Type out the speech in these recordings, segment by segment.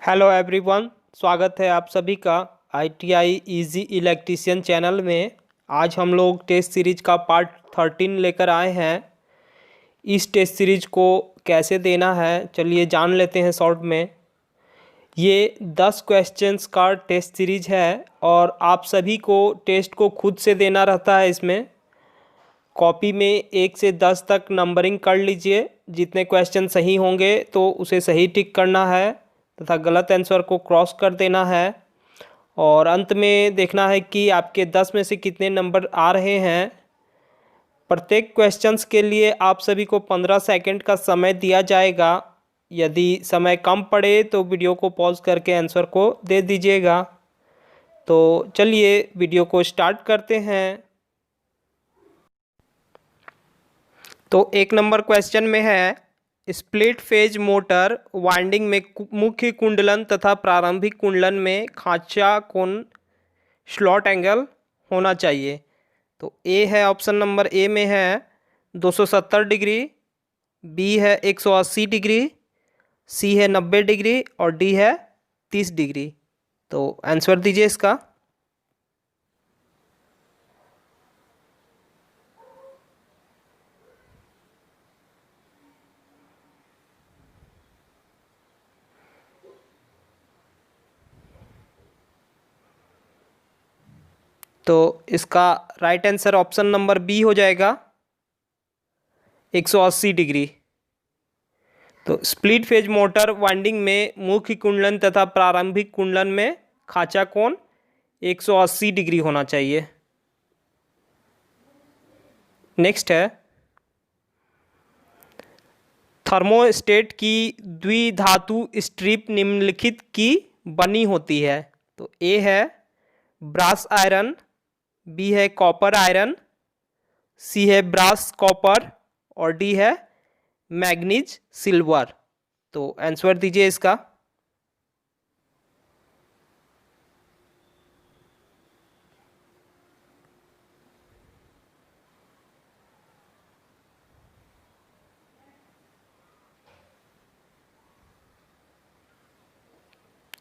Hello everyone, स्वागत है आप सभी का ITI इजी इलेक्ट्रीशियन चैनल में। आज हम लोग टेस्ट सीरीज का पार्ट 13 लेकर आए हैं। इस टेस्ट सीरीज को कैसे देना है चलिए जान लेते हैं शॉर्ट में। ये 10 क्वेश्चंस का टेस्ट सीरीज है और आप सभी को टेस्ट को खुद से देना रहता है। इसमें कॉपी में 1 से 10 तक नंबरिंग कर लीजिए। जितने क्वेश्चन सही होंगे तो उसे सही टिक करना है तथा गलत आंसर को क्रॉस कर देना है और अंत में देखना है कि आपके 10 में से कितने नंबर आ रहे हैं। प्रत्येक क्वेश्चंस के लिए आप सभी को 15 सेकंड का समय दिया जाएगा। यदि समय कम पड़े तो वीडियो को पॉज करके आंसर को दे दीजिएगा। तो चलिए वीडियो को स्टार्ट करते हैं। तो 1 नंबर क्वेश्चन में है, स्प्लिट फेज मोटर वाइंडिंग में मुख्य कुंडलन तथा प्रारंभिक कुंडलन में खांचा कोण स्लॉट एंगल होना चाहिए। तो ए है, ऑप्शन नंबर ए में है 270 डिग्री, बी है 180 डिग्री, सी है 90 डिग्री और डी है 30 डिग्री। तो आंसर दीजिए इसका। तो इसका right answer option number B हो जाएगा, 180 डिग्री। तो स्प्लिट फेज मोटर वाइंडिंग में मुख्य कुंडलन तथा प्रारंभिक कुंडलन में खांचा कोण 180 डिग्री होना चाहिए। नेक्स्ट है, थर्मोस्टेट की द्विधातु स्ट्रिप निम्नलिखित की बनी होती है। तो ए है ब्रास आयरन, बी है कॉपर आयरन, सी है ब्रास कॉपर और डी है मैग्नीज सिल्वर। तो आंसर दीजिए इसका।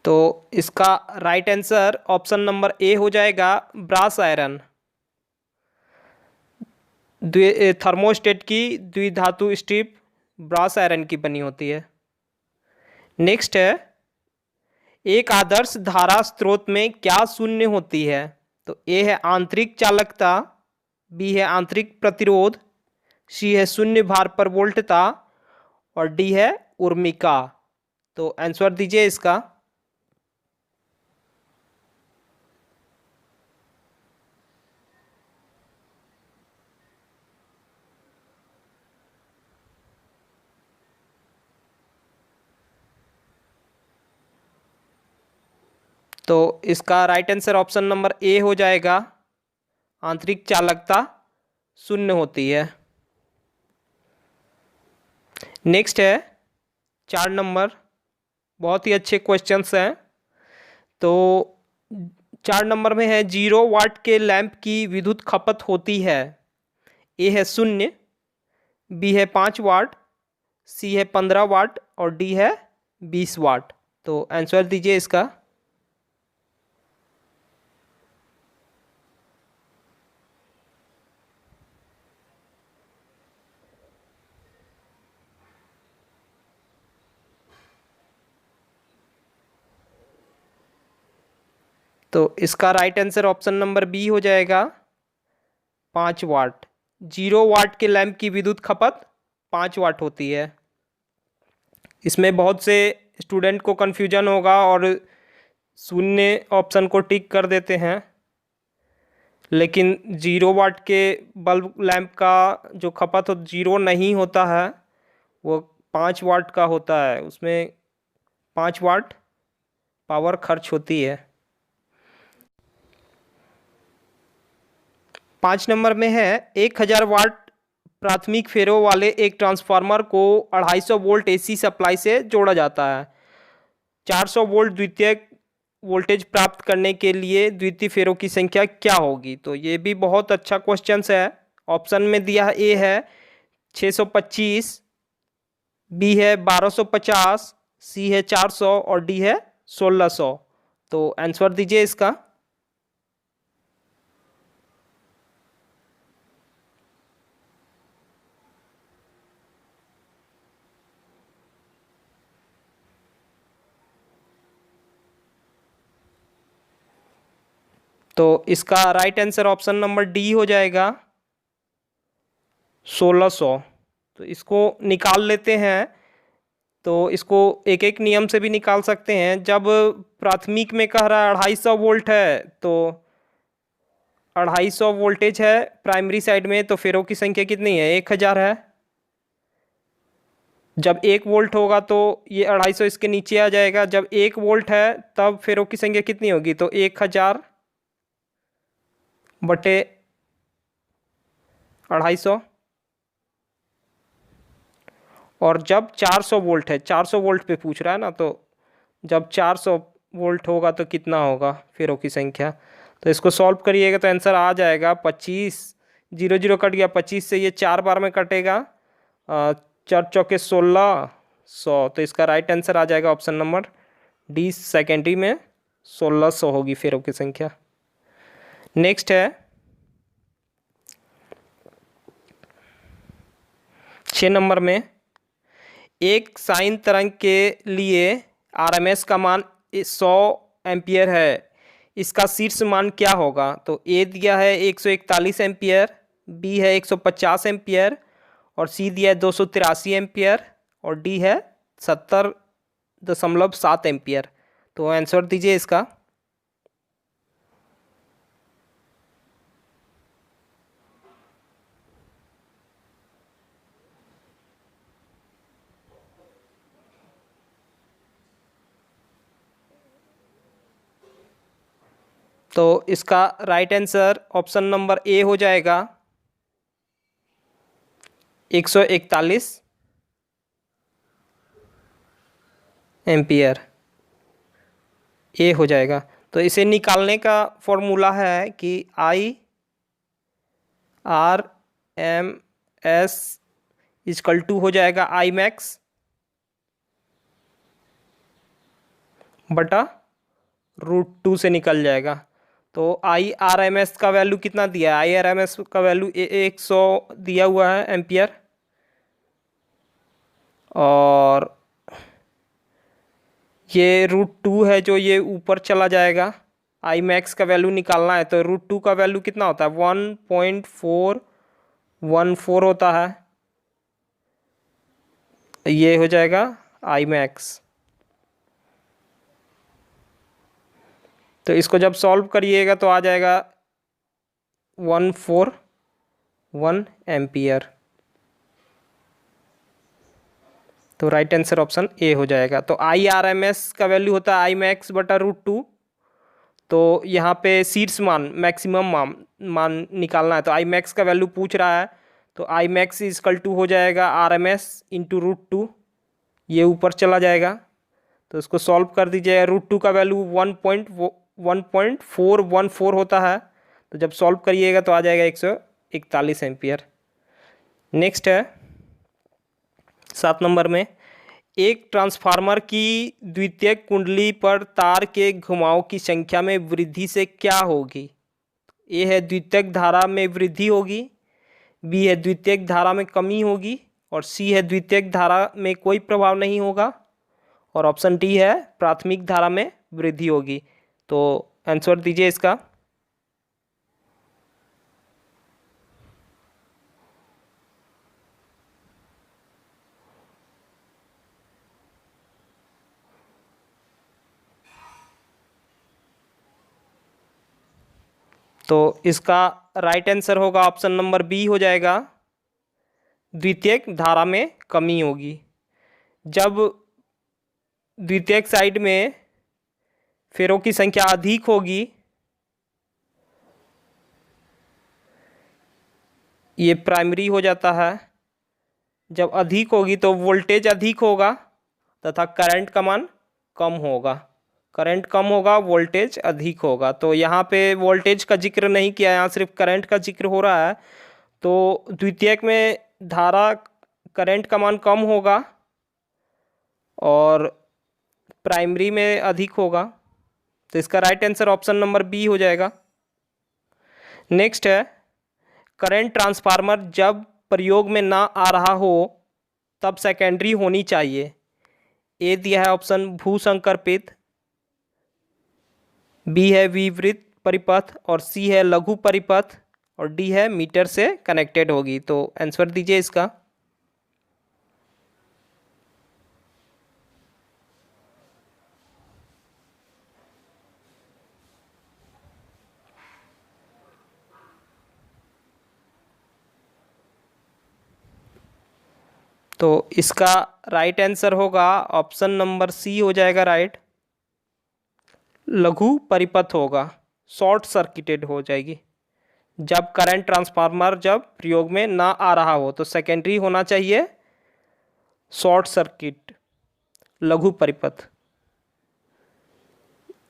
तो इसका right answer option number A हो जाएगा, ब्रास आयरन। थर्मोस्टेट की द्विधातु स्ट्रिप ब्रास आयरन की बनी होती है। नेक्स्ट है, एक आदर्श धारा स्रोत में क्या शून्य होती है। तो ए है आंतरिक चालकता, बी है आंतरिक प्रतिरोध, सी है शून्य भार पर वोल्टता और डी है उर्मिका। तो आंसर दीजिए इसका। तो इसका right answer option number A हो जाएगा, आंतरिक चालकता शून्य होती है। नेक्स्ट है 4 नंबर, बहुत ही अच्छे क्वेश्चंस हैं। तो 4 नंबर में है, 0 वाट के लैंप की विद्युत खपत होती है। ए है 0, बी है 5 वाट, सी है 15 वाट और डी है 20 वाट। तो आंसर दीजिए इसका। तो इसका right answer option number B हो जाएगा, 5 वाट। 0 वाट के लैंप की विद्युत खपत 5 वाट होती है। इसमें बहुत से स्टूडेंट को कन्फ्यूजन होगा और शून्य ऑप्शन को टिक कर देते हैं, लेकिन 0 वाट के बल्ब लैंप का जो खपत हो 0 नहीं होता है, वो 5 वाट का होता है। उसमें 5 वाट पावर खर्च होती है। 5 नंबर में है, 1000 वाट प्राथमिक फेरों वाले एक ट्रांसफार्मर को 250 वोल्ट AC सप्लाई से जोड़ा जाता है। 400 वोल्ट द्वितीयक वोल्टेज प्राप्त करने के लिए द्वितीय फेरों की संख्या क्या होगी। तो ये भी बहुत अच्छा क्वेश्चन है। ऑप्शन में दिया है, ए है 625, बी है 1250, सी है 400 और डी है 1600। तो आंसर दीजिए इसका। तो इसका right answer option number D हो जाएगा 1600। तो इसको निकाल लेते हैं। तो इसको एक एक नियम से भी निकाल सकते हैं। जब प्राथमिक में कह रहा है 250 वोल्ट है, तो 250 वोल्टेज है प्राइमरी साइड में, तो फेरों की संख्या कितनी है? 1000 है। जब 1 वोल्ट होगा तो ये 250 इसके नीचे आ जाएगा। जब 1 वोल्ट है तब फेरों की संख्या कितनी होगी? तो 1000 बटे 250। और जब 400 वोल्ट है, 400 वोल्ट पे पूछ रहा है ना, तो जब 400 वोल्ट होगा तो कितना होगा फेरों की संख्या? तो इसको सॉल्व करिएगा तो आंसर आ जाएगा 25। 0 0 कट गया, 25 से ये 4 बार में कटेगा, 4 चौके 1600। तो इसका राइट आंसर आ जाएगा ऑप्शन नंबर डी, सेकेंडरी में 1600 होगी फेरों की संख्या। नेक्स्ट है 6 नंबर में, एक साइन तरंग के लिए आरएमएस का मान 100 एम्पियर है, इसका शीर्ष मान क्या होगा? तो ए दिया है 141 एम्पियर, बी है 150 एम्पियर, और सी दिया है 283 एम्पियर, और डी है 70.7 एम्पियर। तो आंसर दीजिए इसका। तो इसका right answer option number A हो जाएगा 141 एम्पियर। ए हो जाएगा। तो इसे निकालने का फॉर्मूला है कि IRMS इक्वल टू हो जाएगा आई मैक्स बटा √2 से निकल जाएगा। तो IRMS का वैल्यू कितना दिया है? IRMS का वैल्यू 100 दिया हुआ है एम्पियर, और ये √2 है जो ये ऊपर चला जाएगा। आई मैक्स का वैल्यू निकालना है तो √2 का वैल्यू कितना होता है? 1.414 होता है। ये हो जाएगा आई मैक्स। तो इसको जब सॉल्व करिएगा तो आ जाएगा 141 एम्पियर। तो राइट आंसर ऑप्शन ए हो जाएगा। तो IRMS का वैल्यू होता है आई मैक्स बटा √2। तो यहाँ पे शीर्ष मान, मैक्सिमम मान निकालना है। तो आई मैक्स का वैल्यू पूछ रहा है, तो आई मैक्स इक्वल टू हो जाएगा RMS इंटू √2। ये ऊपर चला जाएगा। तो इसको सॉल्व कर दीजिए। √2 का वैल्यू 1.414 होता है। तो जब सॉल्व करिएगा तो आ जाएगा 141 एम्पियर। नेक्स्ट है 7 नंबर में, एक ट्रांसफार्मर की द्वितीयक कुंडली पर तार के घुमाव की संख्या में वृद्धि से क्या होगी? ए है द्वितीयक धारा में वृद्धि होगी, बी है द्वितीयक धारा में कमी होगी, और सी है द्वितीयक धारा में कोई प्रभाव नहीं होगा, और ऑप्शन डी है प्राथमिक धारा में वृद्धि होगी। तो आंसर दीजिए इसका। तो इसका राइट आंसर होगा ऑप्शन नंबर बी हो जाएगा, द्वितीयक धारा में कमी होगी। जब द्वितीयक साइड में फेरों की संख्या अधिक होगी, ये प्राइमरी हो जाता है। जब अधिक होगी तो वोल्टेज अधिक होगा तथा करंट का मान कम होगा। करंट कम होगा, वोल्टेज अधिक होगा। तो यहाँ पे वोल्टेज का जिक्र नहीं किया, यहाँ सिर्फ करंट का जिक्र हो रहा है। तो द्वितीयक में धारा, करंट का मान कम होगा, और प्राइमरी में अधिक होगा, तो इसका right answer option number B हो जाएगा। नेक्स्ट है, करंट ट्रांसफार्मर जब प्रयोग में ना आ रहा हो तब सेकेंडरी होनी चाहिए। ए दिया है ऑप्शन भूसंकर्पित, बी है विवृत परिपथ, और सी है लघु परिपथ, और डी है मीटर से कनेक्टेड होगी। तो आंसर दीजिए इसका। तो इसका राइट आंसर होगा ऑप्शन नंबर सी हो जाएगा राइट, लघु परिपथ होगा, शॉर्ट सर्किटेड हो जाएगी। जब करंट ट्रांसफार्मर जब प्रयोग में ना आ रहा हो तो सेकेंडरी होना चाहिए शॉर्ट सर्किट, लघु परिपथ।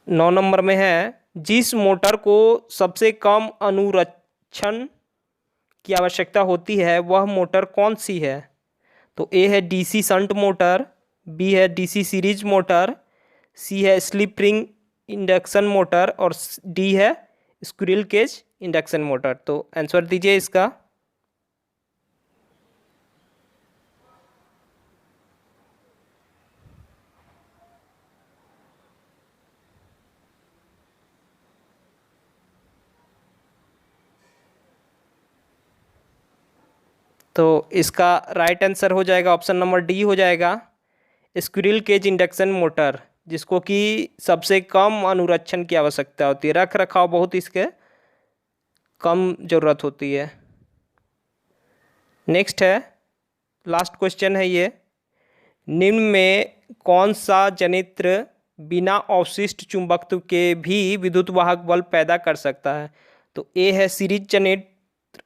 9 नंबर में है, जिस मोटर को सबसे कम अनुरक्षण की आवश्यकता होती है वह मोटर कौन सी है। तो ए है डीसी शंट मोटर, बी है डीसी सीरीज मोटर, सी है स्लिप रिंग इंडक्शन मोटर, और डी है स्क्विरल केज इंडक्शन मोटर। तो आंसर दीजिए इसका। तो इसका राइट आंसर हो जाएगा ऑप्शन नंबर डी हो जाएगा, स्क्विरल केज इंडक्शन मोटर, जिसको कि सबसे कम अनुरक्षण की आवश्यकता होती है, रख रखाव बहुत इसके कम ज़रूरत होती है। नेक्स्ट है, लास्ट क्वेश्चन है ये, निम्न में कौन सा जनित्र बिना अवशिष्ट चुंबकत्व के भी विद्युत वाहक बल पैदा कर सकता है। तो ए है सीरीज जनित्र,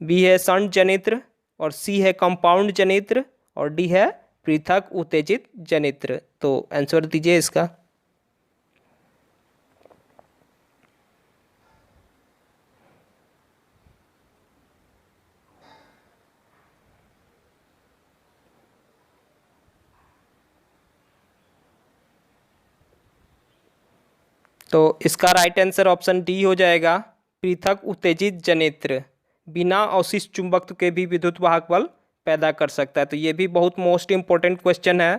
बी है शंट जनित्र, और सी है कंपाउंड जनित्र, और डी है पृथक उत्तेजित जनित्र। तो आंसर दीजिए इसका। तो इसका राइट आंसर ऑप्शन डी हो जाएगा, पृथक उत्तेजित जनित्र बिना अवशिष्ट चुंबकत्व के भी विद्युत वाहक बल पैदा कर सकता है। तो ये भी बहुत मोस्ट इंपॉर्टेंट क्वेश्चन है।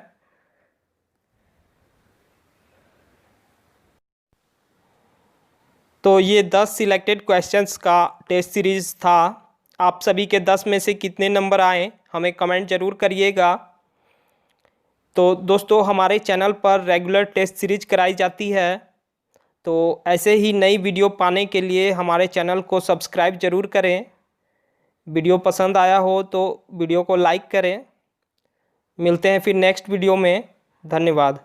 तो ये 10 सिलेक्टेड क्वेश्चंस का टेस्ट सीरीज था। आप सभी के 10 में से कितने नंबर आए हमें कमेंट ज़रूर करिएगा। तो दोस्तों, हमारे चैनल पर रेगुलर टेस्ट सीरीज कराई जाती है, तो ऐसे ही नई वीडियो पाने के लिए हमारे चैनल को सब्सक्राइब ज़रूर करें। वीडियो पसंद आया हो तो वीडियो को लाइक करें। मिलते हैं फिर नेक्स्ट वीडियो में। धन्यवाद।